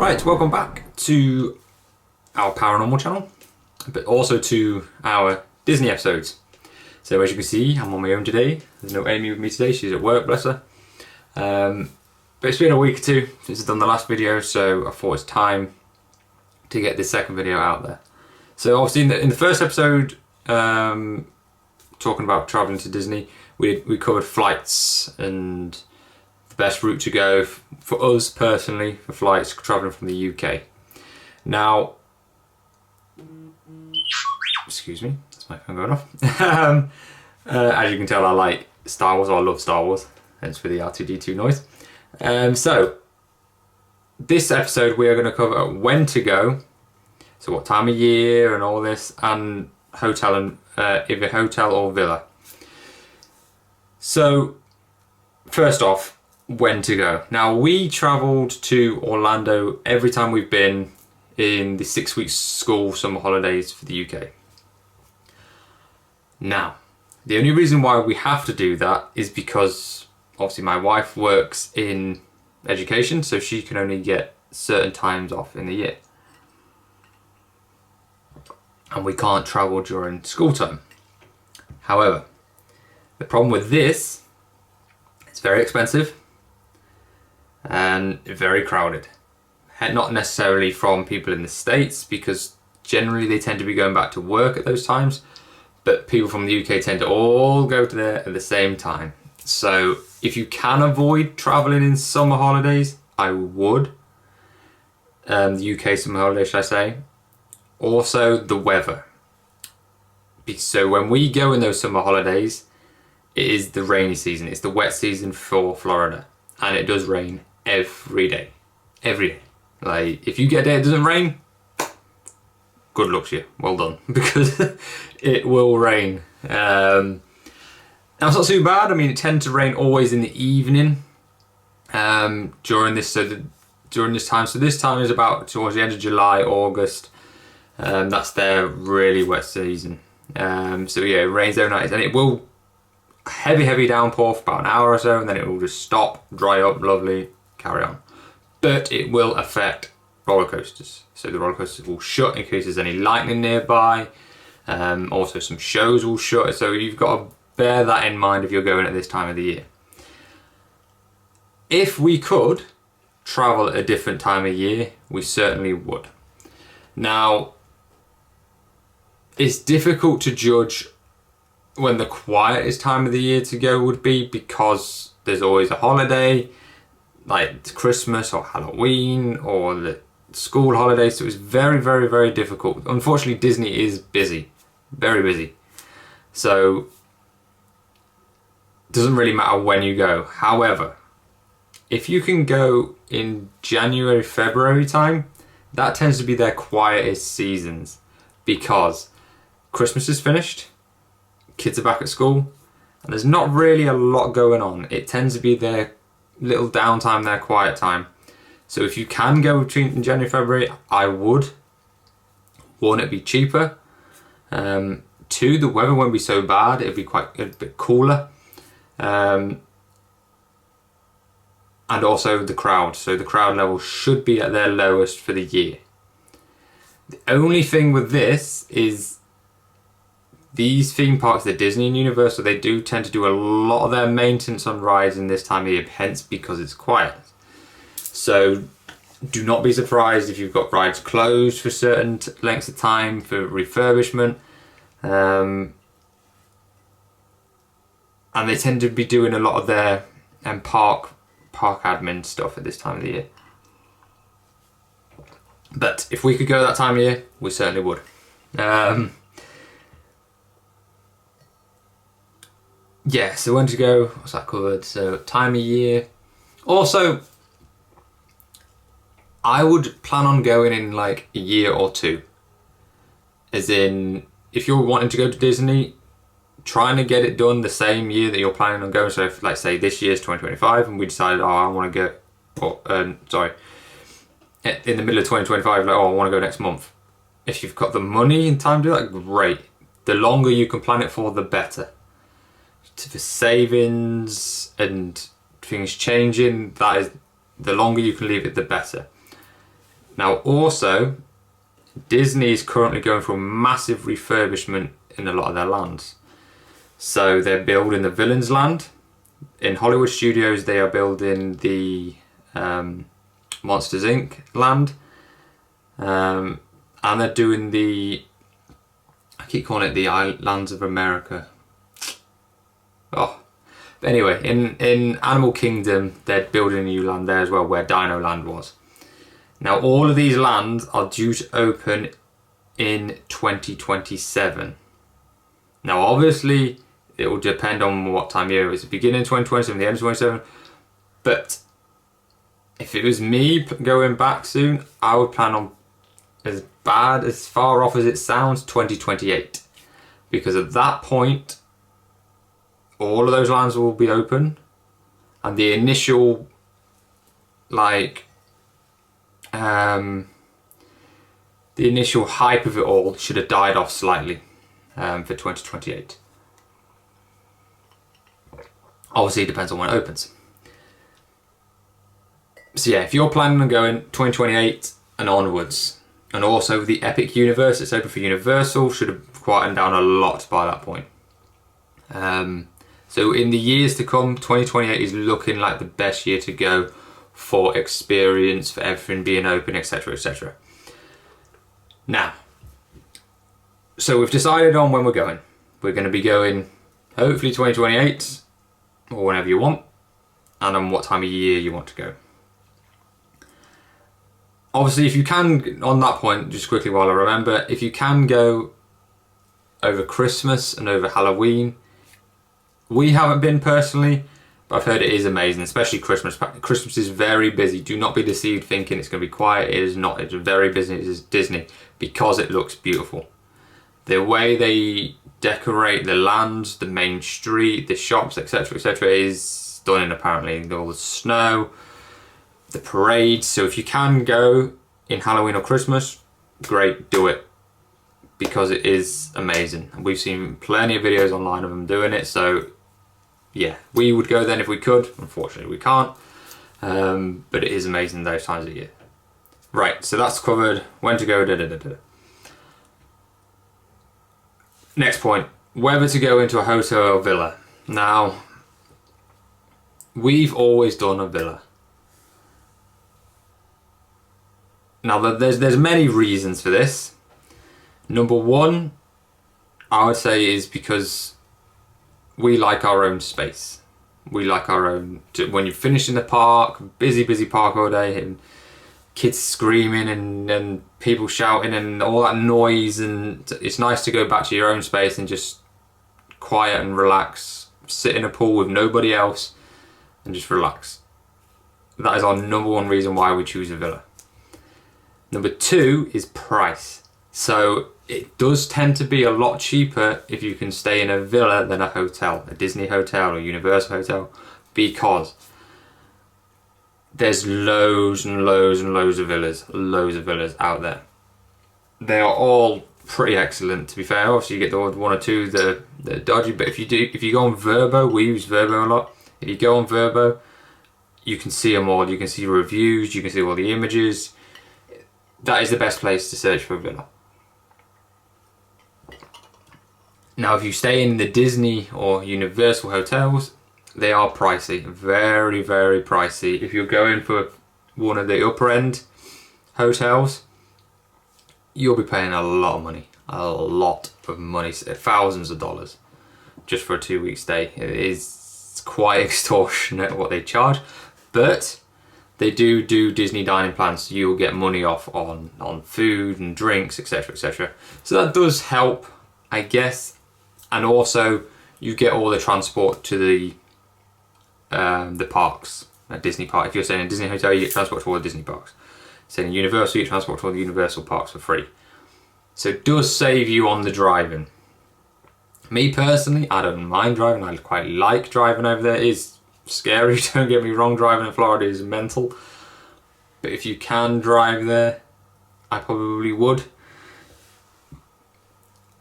Right, welcome back to our paranormal channel, but also to our Disney episodes. So as you can see, I'm on my own today. There's no Amy with me today, she's at work, bless her. But it's been a week or two since I've done the last video, so I thought it's time to get this second video out there. So obviously in the first episode, talking about traveling to Disney, we covered flights and the best route to go for us personally for flights traveling from the UK. Now, excuse me, that's my phone going off. As you can tell, I like Star Wars, or I love Star Wars, hence for the R2-D2 noise. So this episode we are going to cover when to go, so what time of year and all this, and hotel and either hotel or villa. So first off, when to go. Now, we travelled to Orlando every time we've been in the 6 week school summer holidays for the UK. Now, the only reason why we have to do that is because obviously my wife works in education, so she can only get certain times off in the year. And we can't travel during school time. However, the problem with this, it's very expensive and very crowded. Not necessarily from people in the States, because generally they tend to be going back to work at those times, but people from the UK tend to all go to there at the same time. So if you can avoid traveling in summer holidays, I would. The UK summer holidays, should I say. Also the weather. So when we go in those summer holidays, it is the rainy season. It's the wet season for Florida, and it does rain every day. Every day. Like, if you get a day it doesn't rain, good luck to you. Well done, because it will rain. Now it's not too bad. I mean, it tends to rain always in the evening during this time. So this time is about towards the end of July, August. That's their really wet season. So yeah, it rains overnight, and it will heavy downpour for about an hour or so, and then it will just stop, dry up, lovely, carry on. But it will affect roller coasters. So the roller coasters will shut in case there's any lightning nearby. Also some shows will shut, so you've got to bear that in mind if you're going at this time of the year. If we could travel at a different time of year, we certainly would. Now, it's difficult to judge when the quietest time of the year to go would be, because there's always a holiday, like Christmas or Halloween or the school holidays, so it's very difficult. Unfortunately, Disney is busy, very busy, so it doesn't really matter when you go. However, if you can go in January, February time, that tends to be their quietest seasons, because Christmas is finished, kids are back at school, and there's not really a lot going on. It tends to be their little downtime, their quiet time. So if you can go between January and February, I would. One, it'd be cheaper. Two, the weather won't be so bad. It'd be quite a bit cooler. And also the crowd. So the crowd level should be at their lowest for the year. The only thing with this is these theme parks, the Disney and Universal, they do tend to do a lot of their maintenance on rides in this time of year, hence because it's quiet. So do not be surprised if you've got rides closed for certain lengths of time for refurbishment. And they tend to be doing a lot of their park admin stuff at this time of the year. But if we could go that time of year, we certainly would. Yeah, so when to go, what's that covered? So time of year. Also, I would plan on going in like a year or two. As in, if you're wanting to go to Disney, trying to get it done the same year that you're planning on going. So if, like, say this year's 2025 and we decided, oh, I want to go, in the middle of 2025, like, oh, I want to go next month. If you've got the money and time to do that, great. The longer you can plan it for, the better. For savings and things changing, that is, the longer you can leave it, the better. Now also, Disney is currently going through a massive refurbishment in a lot of their lands. So they're building the Villains Land. In Hollywood Studios, they are building the Monsters Inc. land. And they're doing the, I keep calling it the Islands of America. Oh, but anyway, in Animal Kingdom, they're building a new land there as well, where Dino Land was. Now, all of these lands are due to open in 2027. Now, obviously, it will depend on what time of year it is. The beginning of 2027, the end of 2027. But if it was me going back soon, I would plan on, as far off as it sounds, 2028. Because at that point, all of those lands will be open. And the initial, the initial hype of it all should have died off slightly for 2028. Obviously, it depends on when it opens. So yeah, if you're planning on going 2028 and onwards, and also the Epic Universe, it's open for Universal, should have quietened down a lot by that point. So in the years to come, 2028 is looking like the best year to go for experience, for everything being open, etc, etc. Now, so we've decided on when we're going. We're going to be going hopefully 2028, or whenever you want, and on what time of year you want to go. Obviously, if you can, on that point, just quickly while I remember, if you can go over Christmas and over Halloween, we haven't been personally, but I've heard it is amazing, especially Christmas. Christmas is very busy. Do not be deceived thinking it's going to be quiet. It is not. It's very busy. It is Disney because it looks beautiful. The way they decorate the lands, the main street, the shops, etc., etc., is stunning. Apparently, all the snow, the parades. So if you can go in Halloween or Christmas, great, do it, because it is amazing. We've seen plenty of videos online of them doing it. So yeah, we would go then if we could. Unfortunately, we can't. But it is amazing those times of year. Right, so that's covered. When to go, Next point, whether to go into a hotel or villa. Now, we've always done a villa. Now, there's many reasons for this. Number one, I would say, is because we like our own space. We like our own, when you finish in the park, busy park all day, and kids screaming and people shouting and all that noise, and it's nice to go back to your own space and just quiet and relax, sit in a pool with nobody else and just relax. That is our number one reason why we choose a villa. Number two is price. So it does tend to be a lot cheaper if you can stay in a villa than a hotel, a Disney hotel or Universal hotel, because there's loads and loads and loads of villas out there. They are all pretty excellent, to be fair. Obviously, you get the one or two that are dodgy, but if you go on Vrbo, we use Vrbo a lot. If you go on Vrbo, you can see them all. You can see reviews. You can see all the images. That is the best place to search for a villa. Now, if you stay in the Disney or Universal hotels, they are pricey, very, very pricey. If you're going for one of the upper end hotels, you'll be paying a lot of money, thousands of dollars, just for a 2-week stay. It is quite extortionate what they charge, but they do Disney dining plans, so you'll get money off on food and drinks, etc., etc. So that does help, I guess, and also you get all the transport to the parks at Disney Park. If you're staying in a Disney hotel, you get transport to all the Disney parks. Staying in Universal, you get transport to all the Universal parks for free. So it does save you on the driving. Me personally, I don't mind driving. I quite like driving over there. It is scary, don't get me wrong. Driving in Florida is mental. But if you can drive there, I probably would.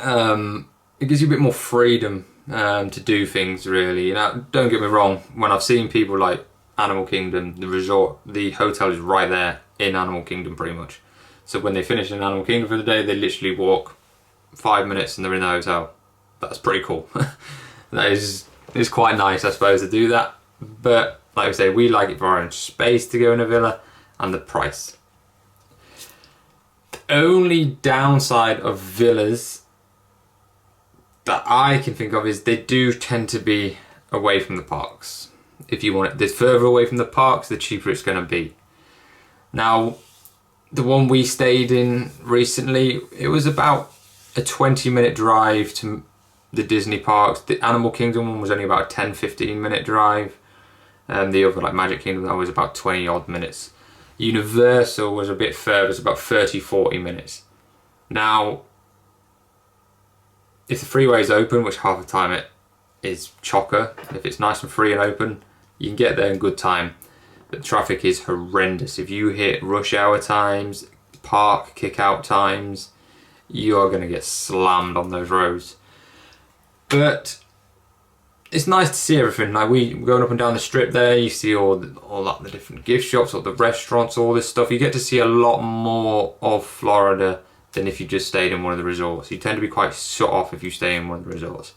It gives you a bit more freedom to do things, really. You know, don't get me wrong, when I've seen people like Animal Kingdom, the resort, the hotel is right there in Animal Kingdom pretty much. So when they finish in Animal Kingdom for the day, they literally walk 5 minutes and they're in the hotel. That's pretty cool. That is quite nice, I suppose, to do that. But like I say, we like it for our own space to go in a villa and the price. The only downside of villas that I can think of is they do tend to be away from the parks. If you want it, the further away from the parks, the cheaper it's going to be. Now, the one we stayed in recently, it was about a 20-minute drive to the Disney parks. The Animal Kingdom one was only about a 10-15 minute drive. The other, like Magic Kingdom, that was about 20 odd minutes. Universal was a bit further, it's about 30-40 minutes. Now, if the freeway is open, which half the time it is chocker, if it's nice and free and open, you can get there in good time. But the traffic is horrendous. If you hit rush hour times, park kick out times, you are going to get slammed on those roads. But it's nice to see everything. Like we going up and down the strip there, you see all that, the different gift shops, all the restaurants, all this stuff. You get to see a lot more of Florida than if you just stayed in one of the resorts. You tend to be quite shut off if you stay in one of the resorts.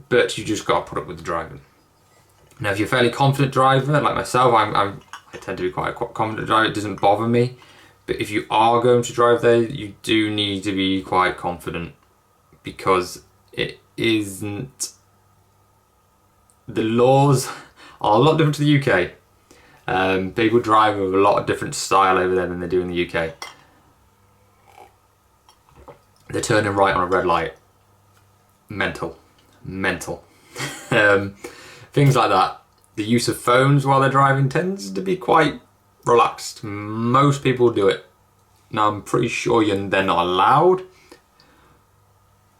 But you just got to put up with the driving. Now, if you're a fairly confident driver, like myself, I tend to be quite a confident driver. It doesn't bother me. But if you are going to drive there, you do need to be quite confident, because it isn't. The laws are a lot different to the UK. People drive with a lot of different style over there than they do in the UK. They're turning right on a red light. Mental. Things like that. The use of phones while they're driving tends to be quite relaxed. Most people do it. Now, I'm pretty sure they're not allowed,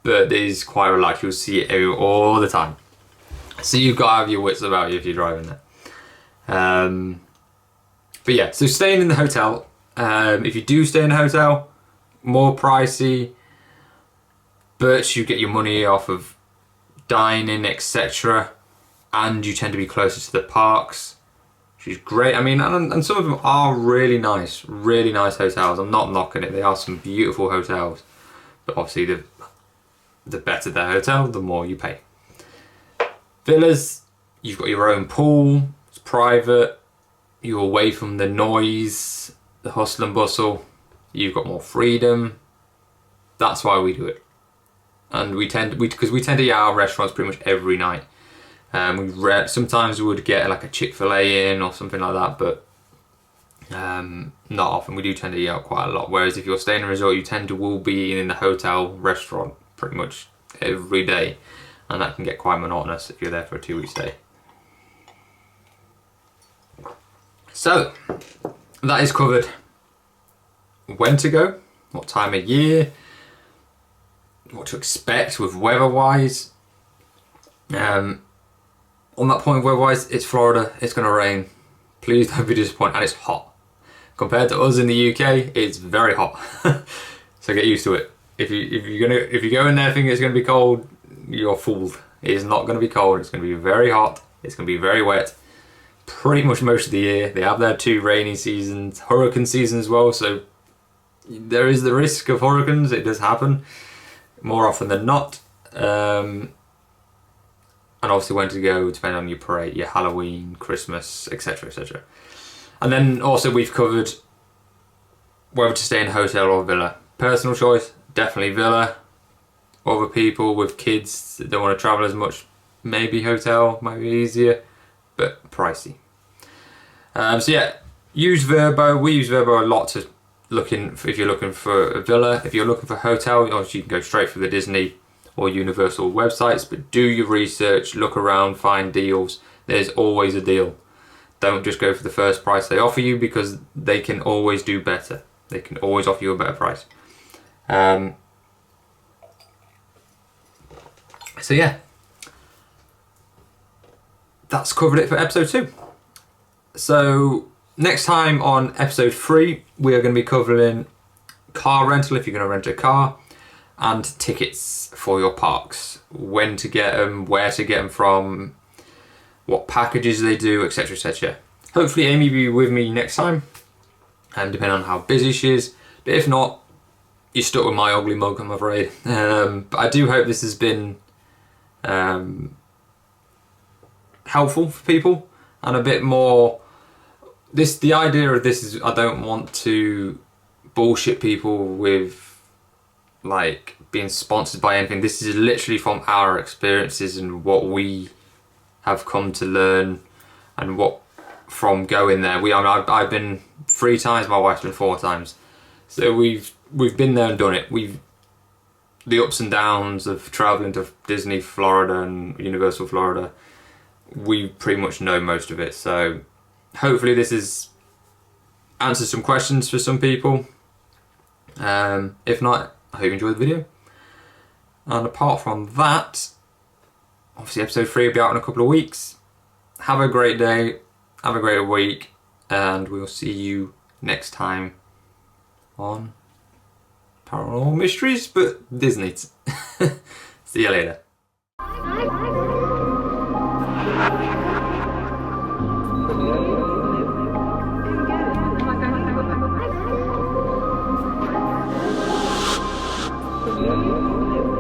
but it is quite relaxed. You'll see it all the time. So you've got to have your wits about you if you're driving there. But yeah, so staying in the hotel. If you do stay in a hotel, more pricey, but you get your money off of dining, etc. And you tend to be closer to the parks, which is great. I mean, and some of them are really nice hotels. I'm not knocking it. They are some beautiful hotels. But obviously, the better the hotel, the more you pay. Villas, you've got your own pool. It's private. You're away from the noise, the hustle and bustle. You've got more freedom. That's why we do it. And we tend to eat at our restaurants pretty much every night. Sometimes we would get like a Chick-fil-A in or something like that, but not often. We do tend to eat out quite a lot. Whereas if you're staying in a resort, you will be eating in the hotel restaurant pretty much every day, and that can get quite monotonous if you're there for a 2-week stay. So that is covered. When to go, what time of year, what to expect with weather-wise. On that point, weather-wise, it's Florida. It's going to rain. Please don't be disappointed, and it's hot. Compared to us in the UK, it's very hot. So get used to it. If you go in there thinking it's going to be cold, you're fooled. It is not going to be cold. It's going to be very hot. It's going to be very wet. Pretty much most of the year. They have their 2 rainy seasons, hurricane season as well. So there is the risk of hurricanes. It does happen more often than not. And obviously when to go, depending on your parade, your Halloween, Christmas, etc, etc. And then also we've covered whether to stay in a hotel or villa. Personal choice, definitely villa. Other people with kids that don't want to travel as much, maybe hotel, might be easier, but pricey. So yeah, use Vrbo. We use Vrbo a lot to if you're looking for a villa. If you're looking for a hotel, obviously you can go straight for the Disney or Universal websites, but do your research, look around, find deals. There's always a deal. Don't just go for the first price they offer you, because they can always do better. They can always offer you a better price. So yeah, that's covered it for episode 2. So next time on episode 3, we are going to be covering car rental if you're going to rent a car, and tickets for your parks. When to get them, where to get them from, what packages they do, etc, etc. Hopefully Amy will be with me next time, depending on how busy she is. But if not, you're stuck with my ugly mug, I'm afraid. But I do hope this has been helpful for people, and a bit more. The idea of this is I don't want to bullshit people with like being sponsored by anything. This is literally from our experiences and what we have come to learn, and what from going there. I've been 3 times, my wife's been 4 times, so we've been there and done it. The ups and downs of traveling to Disney Florida and Universal Florida, we pretty much know most of it. So hopefully this has answered some questions for some people. If not, I hope you enjoyed the video. And apart from that, obviously episode 3 will be out in a couple of weeks. Have a great day, have a great week, and we'll see you next time on Paranormal Mysteries, but Disney. See you later. Yeah.